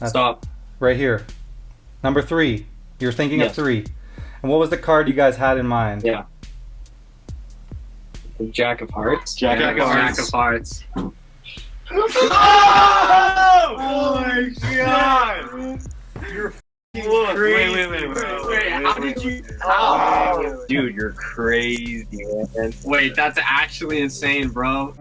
Stop. Right here. Number 3. You're thinking of 3. And what was the card you guys had in mind? Yeah. Jack of Hearts. Jack of Hearts. Jack of Hearts. Oh my god! You're crazy. Wait. How did you? Dude, you're crazy, man. Wait, that's actually insane, bro.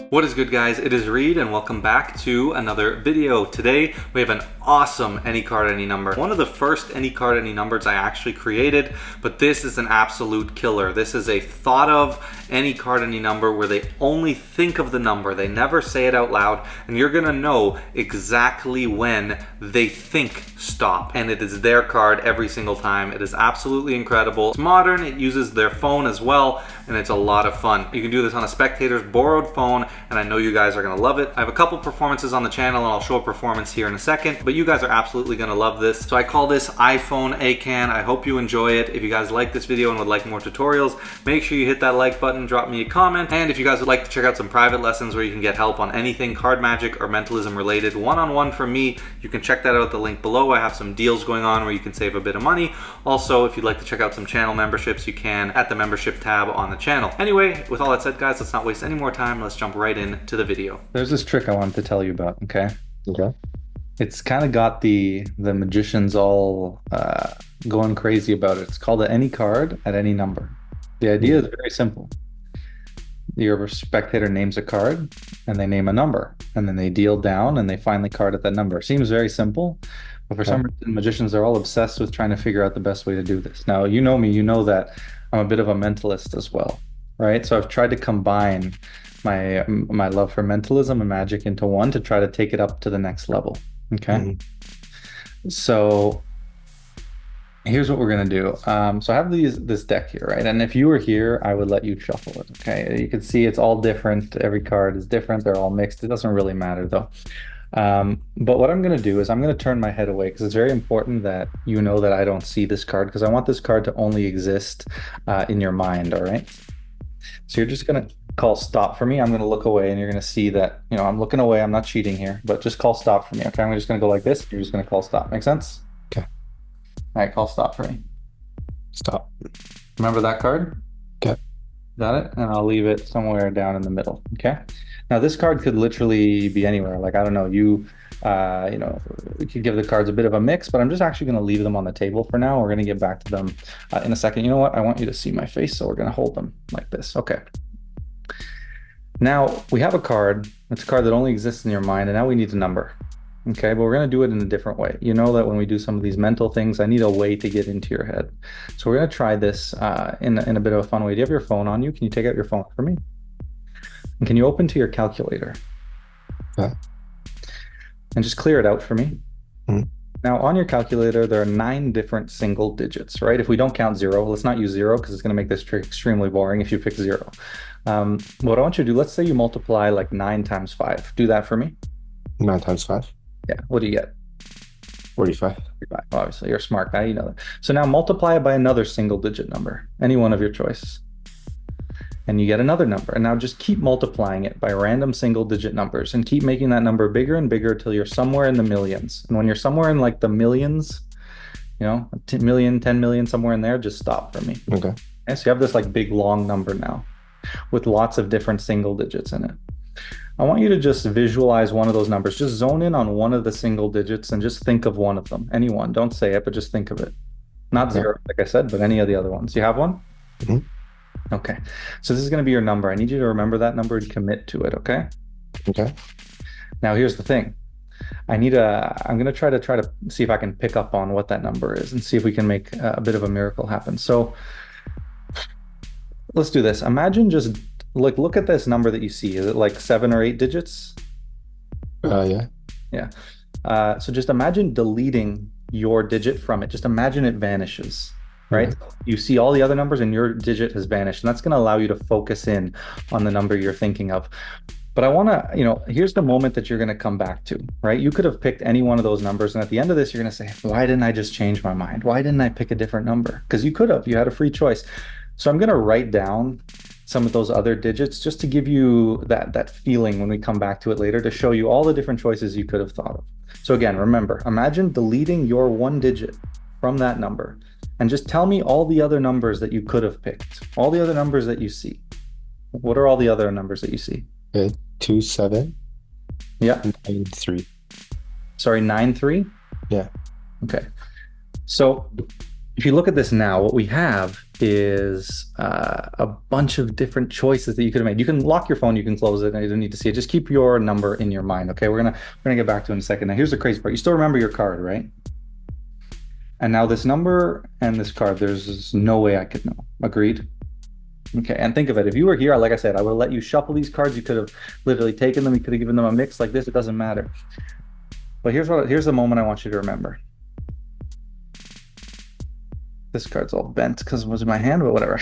What is good, guys? It is Reed and welcome back to another video. Today we have an awesome any card any number. One of the first any card any numbers I actually created, but this is an absolute killer. This is a thought of any card any number where they only think of the number. They never say it out loud, and you're gonna know exactly when they think stop. And it is their card every single time. It is absolutely incredible. It's modern, it uses their phone as well, and it's a lot of fun. You can do this on a spectator's borrowed phone, and I know you guys are gonna love it. I have a couple performances on the channel and I'll show a performance here in a second, but you guys are absolutely gonna love this. So I call this iPhone ACAAN. I hope you enjoy it. If you guys like this video and would like more tutorials, make sure you hit that like button, drop me a comment, and if you guys would like to check out some private lessons where you can get help on anything card magic or mentalism related, one-on-one from me, you can check that out at the link below. I have some deals going on where you can save a bit of money. Also, if you'd like to check out some channel memberships, you can at the membership tab on the channel. Anyway, with all that said, guys, let's not waste any more time. Let's jump right into the video. There's this trick I wanted to tell you about, okay? Okay. It's kind of got the magicians all going crazy about it. It's called any card at any number. The idea is very simple. Your spectator names a card and they name a number, and then they deal down and they find the card at that number. Seems very simple, but for some reason magicians are all obsessed with trying to figure out the best way to do this. Now, you know me, you know that I'm a bit of a mentalist as well, right? So I've tried to combine my love for mentalism and magic into one to try to take it up to the next level. Okay. So here's what we're gonna do. So I have this deck here, right? And if you were here, I would let you shuffle it. Okay. You can see it's all different. Every card is different. They're all mixed. It doesn't really matter though. But what I'm gonna do is I'm gonna turn my head away because it's very important that you know that I don't see this card, because I want this card to only exist in your mind. All right. So you're just gonna call stop for me. I'm gonna look away and you're gonna see that, you know, I'm looking away. I'm not cheating here, but just call stop for me. Okay, I'm just gonna go like this. You're just gonna call stop. Make sense? Okay. All right, call stop for me. Stop. Remember that card? Okay. Got it? And I'll leave it somewhere down in the middle. Okay. Now this card could literally be anywhere. Like, I don't know, you know, we could give the cards a bit of a mix, but I'm just actually going to leave them on the table for now. We're going to get back to them in a second. You know what? I want you to see my face, so we're going to hold them like this. Okay. Now we have a card. It's a card that only exists in your mind, and now we need a number. Okay, but we're going to do it in a different way. You know that when we do some of these mental things, I need a way to get into your head. So we're going to try this in a bit of a fun way. Do you have your phone on you? Can you take out your phone for me? And can you open to your calculator? Yeah. And just clear it out for me. Mm-hmm. Now on your calculator, there are 9 different single digits, right? If we don't count 0, let's not use 0 because it's going to make this trick extremely boring if you pick 0. What I want you to do, let's say you multiply like 9 times 5. Do that for me. 9 times 5. Yeah, what do you get? 45. 45. Obviously, you're a smart guy, you know that. So now multiply it by another single digit number, any one of your choice. And you get another number. And now just keep multiplying it by random single digit numbers and keep making that number bigger and bigger till you're somewhere in the millions. And when you're somewhere in like the millions, you know, 10 million, 10 million, somewhere in there, just stop for me. Okay. And so you have this like big long number now with lots of different single digits in it. I want you to just visualize one of those numbers. Just zone in on one of the single digits and just think of one of them. Any one. Don't say it, but just think of it. Not 0, like I said, but any of the other ones. You have one? Mm-hmm. Okay. So this is going to be your number. I need you to remember that number and commit to it, okay? Okay. Now here's the thing. I'm going to try to see if I can pick up on what that number is and see if we can make a bit of a miracle happen. So let's do this. Imagine just look at this number that you see. Is it like 7 or 8 digits? Yeah. Yeah. So just imagine deleting your digit from it. Just imagine it vanishes, right? Mm-hmm. You see all the other numbers and your digit has vanished. And that's going to allow you to focus in on the number you're thinking of. But I want to, you know, here's the moment that you're going to come back to, right? You could have picked any one of those numbers. And at the end of this, you're going to say, why didn't I just change my mind? Why didn't I pick a different number? Because you could have. You had a free choice. So I'm going to write down some of those other digits just to give you that feeling when we come back to it later, to show you all the different choices you could have thought of. So again, remember, imagine deleting your one digit from that number and just tell me all the other numbers that you could have picked, all the other numbers that you see. What are all the other numbers that you see? Okay. 2, 7, Yeah. 9, 3. Sorry, 9, 3? Yeah. Okay. So if you look at this now, what we have is a bunch of different choices that you could have made. You can lock your phone, you can close it, and you don't need to see it. Just keep your number in your mind, okay? We're gonna get back to it in a second. Now, here's the crazy part. You still remember your card, right? And now this number and this card, there's no way I could know. Agreed? Okay, and think of it. If you were here, like I said, I would let you shuffle these cards. You could have literally taken them. You could have given them a mix like this. It doesn't matter. But here's the moment I want you to remember. This card's all bent because it was in my hand, but whatever.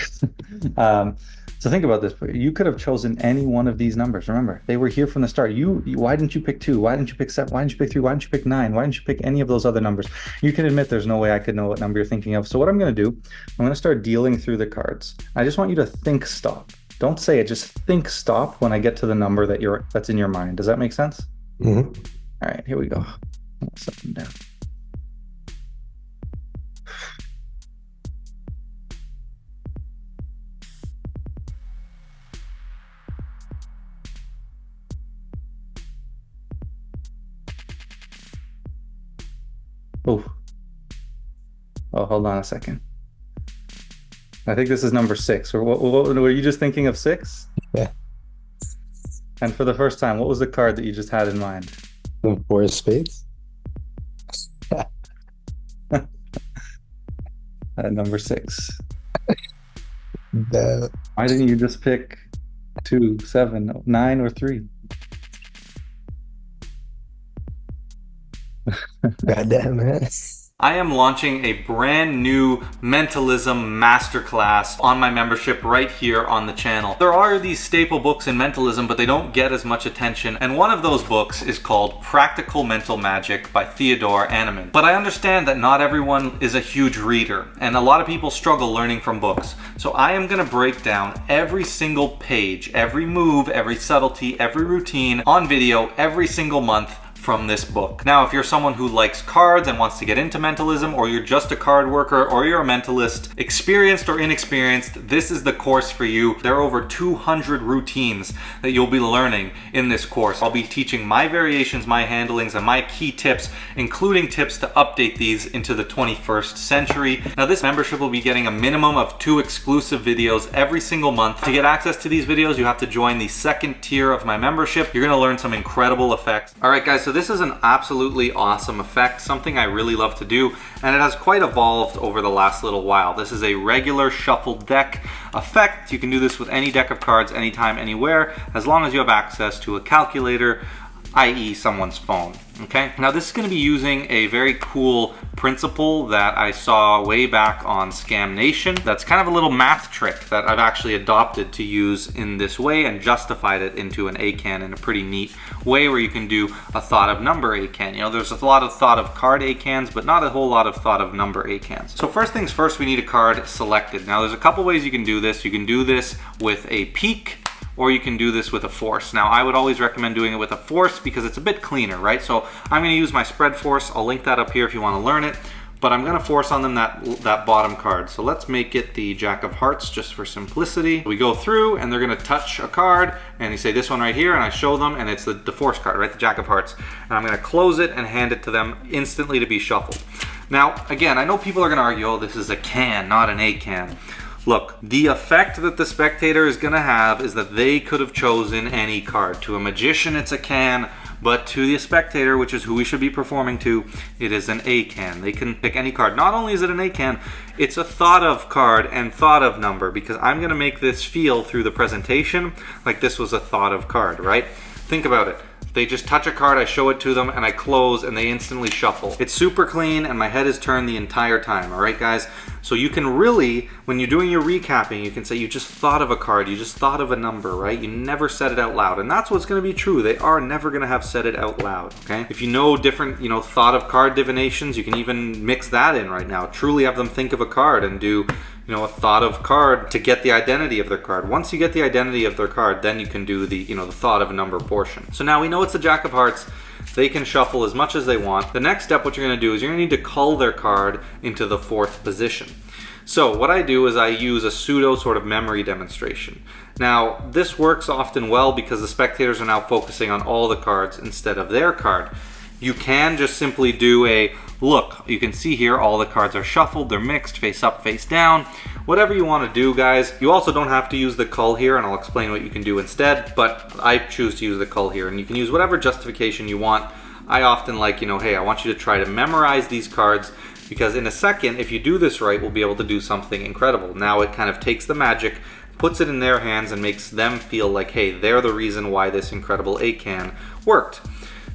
So think about this. You could have chosen any one of these numbers. Remember, they were here from the start. Why didn't you pick 2? Why didn't you pick 7? Why didn't you pick 3? Why didn't you pick 9? Why didn't you pick any of those other numbers? You can admit there's no way I could know what number you're thinking of. So what I'm going to do, I'm going to start dealing through the cards. I just want you to think stop. Don't say it. Just think stop when I get to the number that's in your mind. Does that make sense? Mm-hmm. All right, here we go. Set them down. Oh, hold on a second. I think this is number 6. Or what were you just thinking of 6? Yeah. And for the first time, what was the card that you just had in mind? The 4 of spades. Number 6. The Why didn't you just pick 2, 7, 9, or 3? goddamn, man. I am launching a brand new mentalism masterclass on my membership right here on the channel. There are these staple books in mentalism, but they don't get as much attention. And one of those books is called Practical Mental Magic by Theodore Anneman. But I understand that not everyone is a huge reader, and a lot of people struggle learning from books. So I am gonna break down every single page, every move, every subtlety, every routine on video every single month from this book. Now, if you're someone who likes cards and wants to get into mentalism, or you're just a card worker, or you're a mentalist, experienced or inexperienced, this is the course for you. There are over 200 routines that you'll be learning in this course. I'll be teaching my variations, my handlings, and my key tips, including tips to update these into the 21st century. Now, this membership will be getting a minimum of 2 exclusive videos every single month. To get access to these videos, you have to join the second tier of my membership. You're gonna learn some incredible effects. All right, guys, so this is an absolutely awesome effect, something I really love to do, and it has quite evolved over the last little while. This is a regular shuffled deck effect. You can do this with any deck of cards, anytime, anywhere, as long as you have access to a calculator, i.e. someone's phone. Okay, now this is going to be using a very cool principle that I saw way back on Scam Nation. That's kind of a little math trick that I've actually adopted to use in this way and justified it into an ACAAN in a pretty neat way, where you can do a thought of number ACAAN. You know, there's a lot of thought of card ACAANs, but not a whole lot of thought of number ACAANs. So first things first, we need a card selected. Now there's a couple ways you can do this. You can do this with a peek, or you can do this with a force. Now, I would always recommend doing it with a force because it's a bit cleaner, right? So I'm gonna use my spread force. I'll link that up here if you wanna learn it, but I'm gonna force on them that bottom card. So let's make it the Jack of Hearts just for simplicity. We go through and they're gonna touch a card and you say this one right here, and I show them, and it's the force card, right? The Jack of Hearts. And I'm gonna close it and hand it to them instantly to be shuffled. Now, again, I know people are gonna argue, oh, this is a can, not an ACAAN. Look, the effect that the spectator is going to have is that they could have chosen any card. To a magician, it's a can, but to the spectator, which is who we should be performing to, it is an ACAAN. They can pick any card. Not only is it an ACAAN, it's a thought of card and thought of number, because I'm going to make this feel through the presentation like this was a thought of card, right? Think about it. They just touch a card, I show it to them, and I close, and they instantly shuffle. It's super clean, and my head is turned the entire time, all right, guys? So you can really, when you're doing your recapping, you can say you just thought of a card, you just thought of a number, right? You never said it out loud, and that's what's gonna be true. They are never gonna have said it out loud, okay? If you know different, thought of card divinations, you can even mix that in right now. Truly have them think of a card and do, a thought of card to get the identity of their card. Once you get the identity of their card, then you can do the, the thought of a number portion. So now we know it's the Jack of Hearts. They can shuffle as much as they want. The next step, what you're gonna do is you're gonna need to cull their card into the 4th position. So what I do is I use a pseudo sort of memory demonstration. Now, this works often well because the spectators are now focusing on all the cards instead of their card. You can just simply do a look. You can see here all the cards are shuffled, they're mixed, face up, face down. Whatever you want to do, guys. You also don't have to use the cull here, and I'll explain what you can do instead, but I choose to use the cull here, and you can use whatever justification you want. I often like, hey, I want you to try to memorize these cards, because in a second, if you do this right, we'll be able to do something incredible. Now it kind of takes the magic, puts it in their hands, and makes them feel like, hey, they're the reason why this incredible ACAAN worked.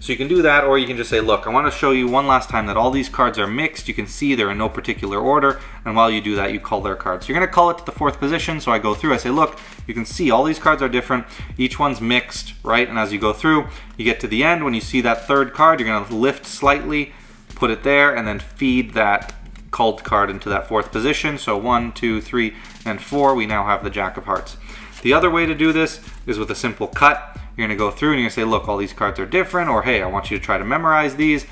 So you can do that, or you can just say, look, I want to show you one last time that all these cards are mixed. You can see they're in no particular order, and while you do that, you cull their cards. So you're going to cull it to the 4th position, so I go through, I say, look, you can see all these cards are different. Each one's mixed, right? And as you go through, you get to the end. When you see that 3rd card, you're going to lift slightly, put it there, and then feed that culled card into that 4th position. So 1, 2, 3, and 4, we now have the Jack of Hearts. The other way to do this is with a simple cut. You're going to go through and you're going to say, look, all these cards are different, or hey, I want you to try to memorize these.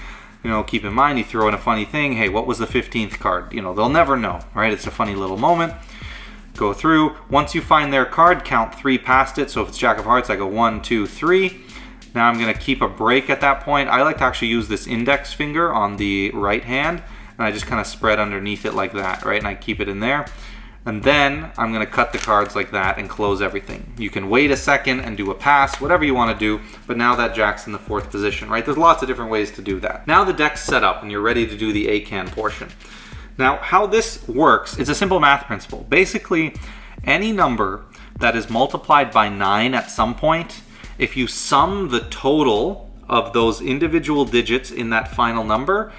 Keep in mind, you throw in a funny thing. Hey, what was the 15th card? They'll never know, right? It's a funny little moment. Go through. Once you find their card, count 3 past it. So if it's Jack of Hearts, I go 1, 2, 3. Now I'm going to keep a break at that point. I like to actually use this index finger on the right hand, and I just kind of spread underneath it like that, right? And I keep it in there. And then I'm going to cut the cards like that and close everything. You can wait a second and do a pass, whatever you want to do, but now that Jack's in the 4th position, right? There's lots of different ways to do that. Now the deck's set up and you're ready to do the ACAAN portion. Now, how this works, it's a simple math principle. Basically, any number that is multiplied by 9 at some point, if you sum the total of those individual digits in that final number,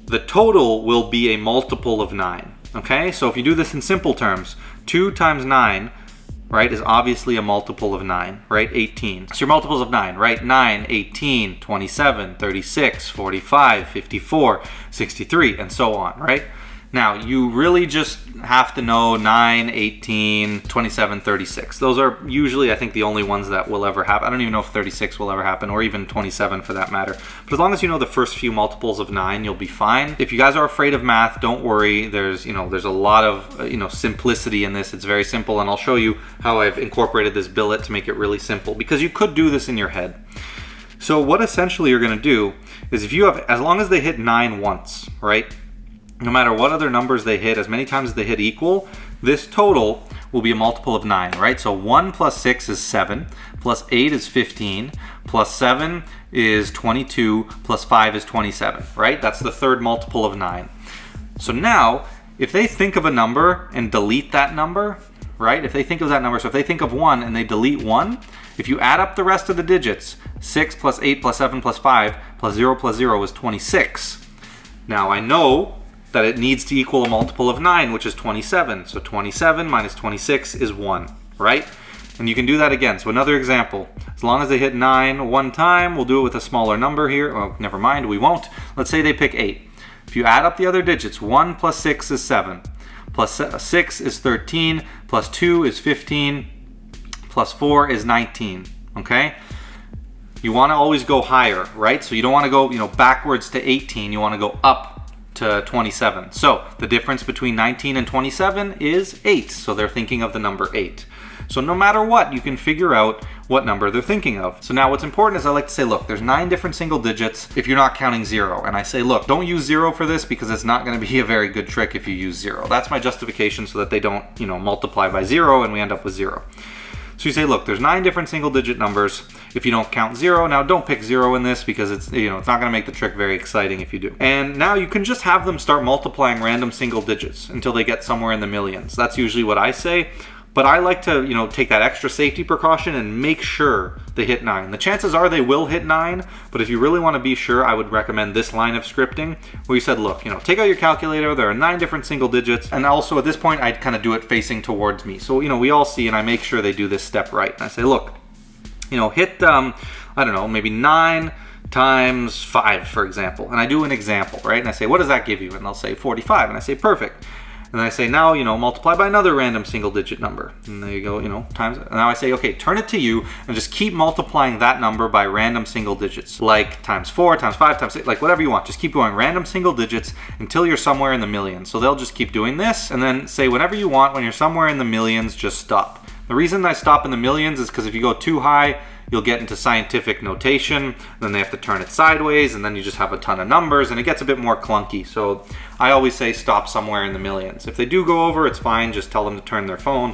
the total will be a multiple of 9. Okay, so if you do this in simple terms, 2 times 9, right, is obviously a multiple of 9, right? 18. So your multiples of 9, right? 9, 18, 27, 36, 45, 54, 63, and so on, right? Now, you really just have to know 9, 18, 27, 36. Those are usually, I think, the only ones that will ever happen. I don't even know if 36 will ever happen, or even 27 for that matter. But as long as you know the first few multiples of 9, you'll be fine. If you guys are afraid of math, don't worry. There's a lot of, simplicity in this. It's very simple, and I'll show you how I've incorporated this billet to make it really simple, because you could do this in your head. So what essentially you're going to do is, if you have, as long as they hit 9 once, right? No matter what other numbers they hit, as many times as they hit equal, this total will be a multiple of 9, right? So 1 plus 6 is 7, plus 8 is 15, plus 7 is 22, plus 5 is 27, right? That's the 3rd multiple of 9. So now, if they think of a number and delete that number, right? If they think of that number, so if they think of 1 and they delete 1, if you add up the rest of the digits, 6 plus 8 plus 7 plus 5 plus 0 is 26. Now I know that it needs to equal a multiple of 9, which is 27. So 27 minus 26 is 1, right? And you can do that again. So another example, as long as they hit 9 one time, we'll do it with a smaller number here. Oh, never mind, we won't. Let's say they pick 8. If you add up the other digits, 1 plus 6 is 7, plus 6 is 13, plus 2 is 15, plus 4 is 19, okay? You want to always go higher, right? So you don't want to go, backwards to 18. You want to go up to 27. So the difference between 19 and 27 is 8. So they're thinking of the number 8. So no matter what, you can figure out what number they're thinking of. So now what's important is I like to say, look, there's 9 different single digits if you're not counting 0. And I say, look, don't use 0 for this because it's not going to be a very good trick if you use 0. That's my justification so that they don't, multiply by 0 and we end up with 0. So you say, look, there's 9 different single digit numbers if you don't count 0. Now don't pick 0 in this because it's not going to make the trick very exciting if you do. And now you can just have them start multiplying random single digits until they get somewhere in the millions. That's usually what I say. But I like to, take that extra safety precaution and make sure they hit 9. The chances are they will hit 9, but if you really want to be sure, I would recommend this line of scripting where you said, look, take out your calculator, there are 9 different single digits, and also at this point, I'd kind of do it facing towards me. So, we all see, and I make sure they do this step right. And I say, look, hit, I don't know, maybe 9 times 5, for example. And I do an example, right? And I say, what does that give you? And they'll say 45, and I say, perfect. And then I say, now, multiply by another random single digit number. And there you go, times it. And now I say, okay, turn it to you and just keep multiplying that number by random single digits. Like times 4, times 5, times 6, like whatever you want. Just keep going random single digits until you're somewhere in the millions. So they'll just keep doing this and then say whenever you want, when you're somewhere in the millions, just stop. The reason I stop in the millions is because if you go too high, you'll get into scientific notation, then they have to turn it sideways, and then you just have a ton of numbers, and it gets a bit more clunky. So I always say stop somewhere in the millions. If they do go over, it's fine, just tell them to turn their phone,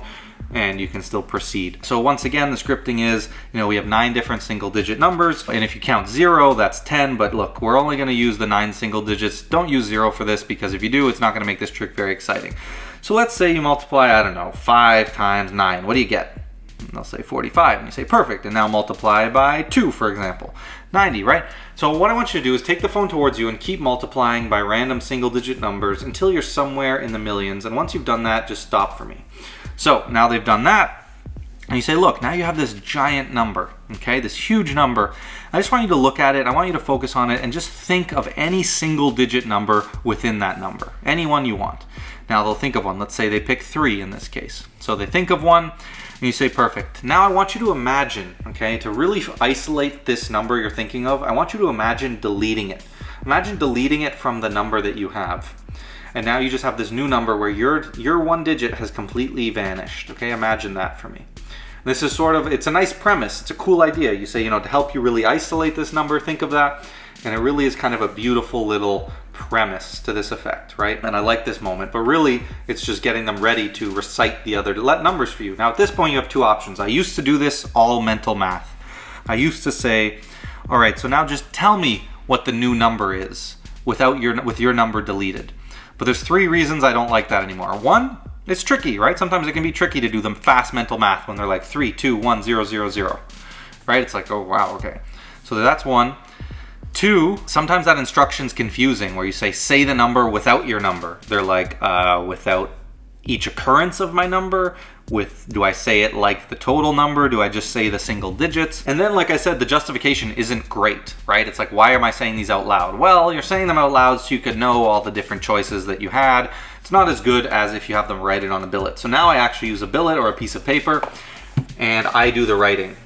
and you can still proceed. So once again, the scripting is, we have 9 different single digit numbers, and if you count 0, that's 10, but look, we're only gonna use the 9 single digits. Don't use 0 for this, because if you do, it's not gonna make this trick very exciting. So let's say you multiply, I don't know, 5 times 9, what do you get? And they'll say 45, and you say perfect, and now multiply by 2, for example, 90, right? So what I want you to do is take the phone towards you and keep multiplying by random single digit numbers until you're somewhere in the millions, and once you've done that, just stop for me. So now they've done that, and you say, look, now you have this giant number, okay, this huge number. I just want you to look at it, I want you to focus on it, and just think of any single digit number within that number, any one you want. Now they'll think of one, let's say they pick 3 in this case. So they think of one, and you say, perfect. Now I want you to imagine, okay, to really isolate this number you're thinking of, I want you to imagine deleting it. Imagine deleting it from the number that you have. And now you just have this new number where your one digit has completely vanished, okay? Imagine that for me. This is it's a nice premise, it's a cool idea. You say, to help you really isolate this number, think of that. And it really is kind of a beautiful little premise to this effect, right? And I like this moment, but really it's just getting them ready to recite the other numbers for you. Now at this point you have 2 options. I used to do this all mental math. I used to say, all right, so now just tell me what the new number is with your number deleted. But there's 3 reasons I don't like that anymore. 1, it's tricky, right? Sometimes it can be tricky to do them fast mental math when they're like 3, 2, 1, 0, 0, 0, right? It's like, oh wow, okay. So that's 1. 2, sometimes that instruction's confusing where you say the number without your number. They're like, without each occurrence of my number? Do I say it like the total number? Do I just say the single digits? And then, like I said, the justification isn't great, right? It's like, why am I saying these out loud? Well, you're saying them out loud so you could know all the different choices that you had. It's not as good as if you have them write it on a billet. So now I actually use a billet or a piece of paper, and I do the writing.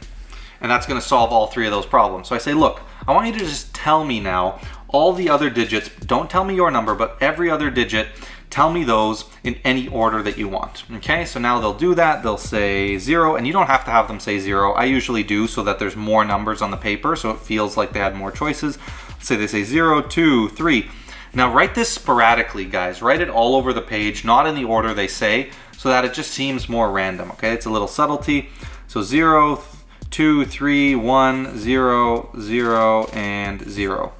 And that's gonna solve all 3 of those problems. So I say, look, I want you to just tell me now all the other digits. Don't tell me your number, but every other digit, tell me those in any order that you want. Okay, so now they'll do that. They'll say 0, and you don't have to have them say 0. I usually do so that there's more numbers on the paper, so it feels like they had more choices. Let's say they say 0, 2, 3. Now write this sporadically, guys. Write it all over the page, not in the order they say, so that it just seems more random. Okay, it's a little subtlety. So 0, 2, 3, 1, 0, 0, and 0.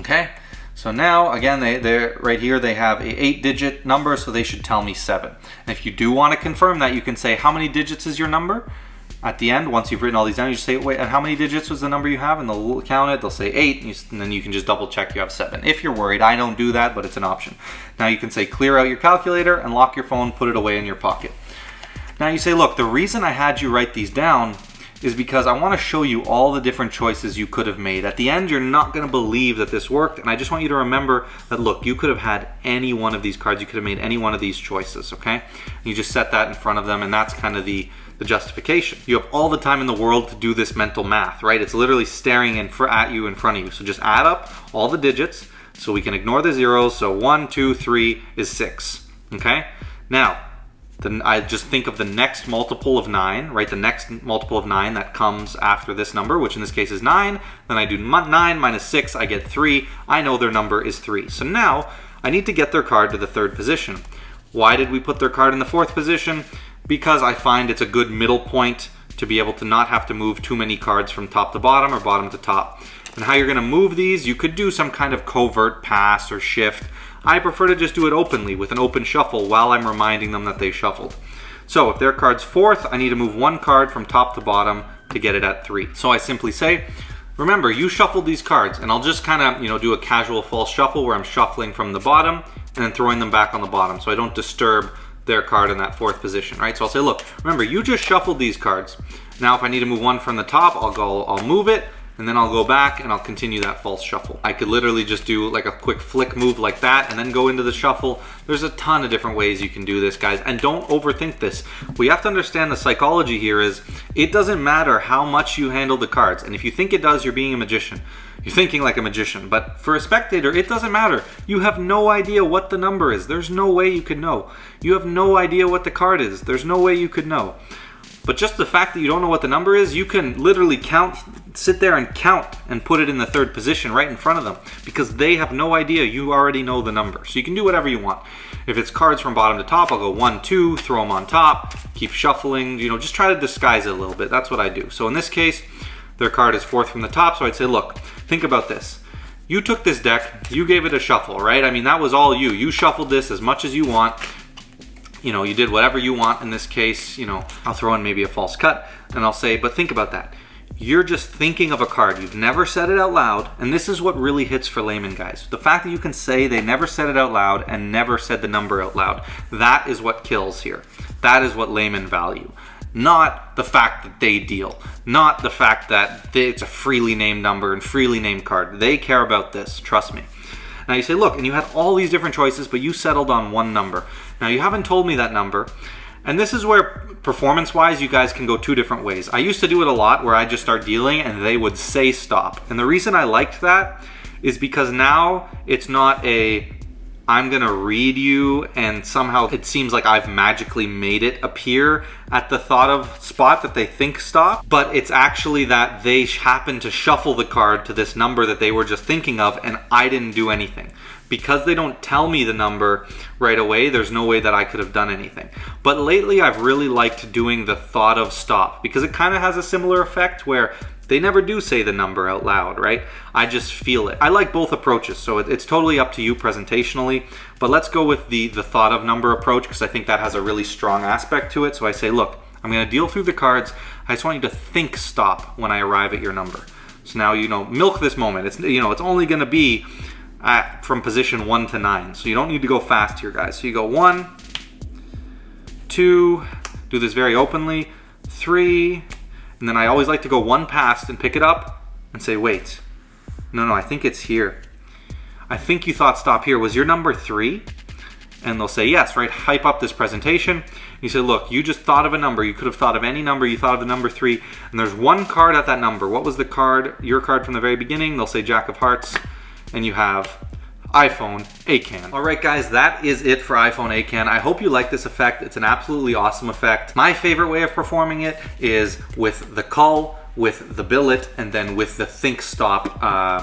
Okay, so now again, they're right here, they have a 8-digit number, so they should tell me 7. And if you do want to confirm that, you can say, how many digits is your number? At the end, once you've written all these down, you just say, wait, and how many digits was the number you have? And they'll count it, they'll say 8, and then you can just double check you have 7. If you're worried, I don't do that, but it's an option. Now you can say, clear out your calculator and lock your phone, put it away in your pocket. Now you say, look, the reason I had you write these down is because I want to show you all the different choices you could have made. At the end, you're not going to believe that this worked, and I just want you to remember that, look, you could have had any one of these cards, you could have made any one of these choices, okay? You just set that in front of them, and that's kind of the justification. You have all the time in the world to do this mental math, right? It's literally staring at you in front of you. So just add up all the digits, so we can ignore the zeros. So 1, 2, 3 is 6, okay? Now, then I just think of the next multiple of 9, right? The next multiple of 9 that comes after this number, which in this case is 9. Then I do 9 minus 6, I get 3. I know their number is 3. So now I need to get their card to the 3rd position. Why did we put their card in the 4th position? Because I find it's a good middle point to be able to not have to move too many cards from top to bottom or bottom to top. And how you're going to move these, you could do some kind of covert pass or shift. I prefer to just do it openly with an open shuffle while I'm reminding them that they shuffled. So if their card's 4th, I need to move 1 card from top to bottom to get it at 3. So I simply say, remember, you shuffled these cards, and I'll just kind of, do a casual false shuffle where I'm shuffling from the bottom and then throwing them back on the bottom so I don't disturb their card in that 4th position, right? So I'll say, look, remember, you just shuffled these cards. Now if I need to move 1 from the top, I'll move it, and then I'll go back and I'll continue that false shuffle. I could literally just do like a quick flick move like that and then go into the shuffle. There's a ton of different ways you can do this, guys, and don't overthink this. What you have to understand, the psychology here is it doesn't matter how much you handle the cards, and if you think it does, you're being a magician. You're thinking like a magician, but for a spectator, it doesn't matter. You have no idea what the number is. There's no way you could know. You have no idea what the card is. There's no way you could know. But just the fact that you don't know what the number is, you can literally count, sit there and count and put it in the third position right in front of them because they have no idea you already know the number. So you can do whatever you want. If it's cards from bottom to top, I'll go 1, 2, throw them on top, keep shuffling, you know, just try to disguise it a little bit. That's what I do. So in this case, their card is fourth from the top. So I'd say, look, think about this. You took this deck, you gave it a shuffle, right? I mean, that was all you. You shuffled this as much as you want. You know, you did whatever you want in this case. You know, I'll throw in maybe a false cut and I'll say, but think about that. You're just thinking of a card. You've never said it out loud. And this is what really hits for layman guys. The fact that you can say they never said it out loud and never said the number out loud, that is what kills here. That is what laymen value. Not the fact that they deal. Not the fact that it's a freely named number and freely named card. They care about this, trust me. Now you say, look, and you had all these different choices, but you settled on one number. Now you haven't told me that number. And this is where performance-wise, you guys can go two different ways. I used to do it a lot where I just start dealing and they would say stop. And the reason I liked that is because now it's not a, I'm gonna read you and somehow it seems like I've magically made it appear at the thought of spot that they think stop, but it's actually that they happen to shuffle the card to this number that they were just thinking of and I didn't do anything. Because they don't tell me the number right away, there's no way that I could have done anything. But lately I've really liked doing the thought of stop because it kind of has a similar effect where they never do say the number out loud, right? I just feel it. I like both approaches, so it's totally up to you presentationally, but let's go with the thought of number approach because I think that has a really strong aspect to it. So I say, look, I'm gonna deal through the cards. I just want you to think stop when I arrive at your number. So now, you know, milk this moment. It's, you know, it's only gonna be from position 1 to 9. So you don't need to go fast here, guys. So you go 1, 2, do this very openly, 3, and then I always like to go one past and pick it up and say, wait, no, I think it's here. I think you thought stop here. Was your number 3? And they'll say, yes, right? Hype up this presentation. You say, look, you just thought of a number. You could have thought of any number. You thought of the number 3, and there's one card at that number. What was the card, your card from the very beginning? They'll say Jack of Hearts, and you have iPhone ACAAN. All right, guys, that is it for iPhone ACAAN. I hope you like this effect. It's an absolutely awesome effect. My favorite way of performing it is with the cull, with the billet, and then with the think stop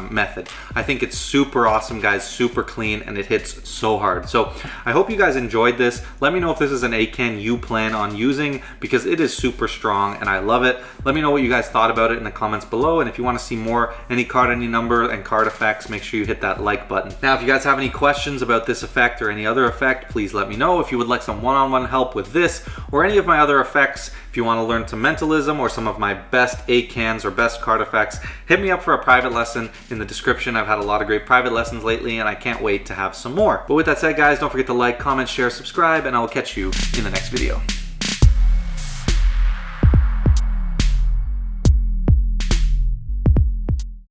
method. I think it's super awesome, guys, super clean, and it hits so hard. So I hope you guys enjoyed this. Let me know if this is an ACAAN you plan on using because it is super strong and I love it. Let me know what you guys thought about it in the comments below, and if you want to see more any card, any number, and card effects, make sure you hit that like button. Now, if you guys have any questions about this effect or any other effect, please let me know. If you would like some one-on-one help with this or any of my other effects, if you want to learn some mentalism or some of my best ACAANs or best card effects, hit me up for a private lesson in the description. I've had a lot of great private lessons lately and I can't wait to have some more. But with that said, guys, don't forget to like, comment, share, subscribe, and I will catch you in the next video.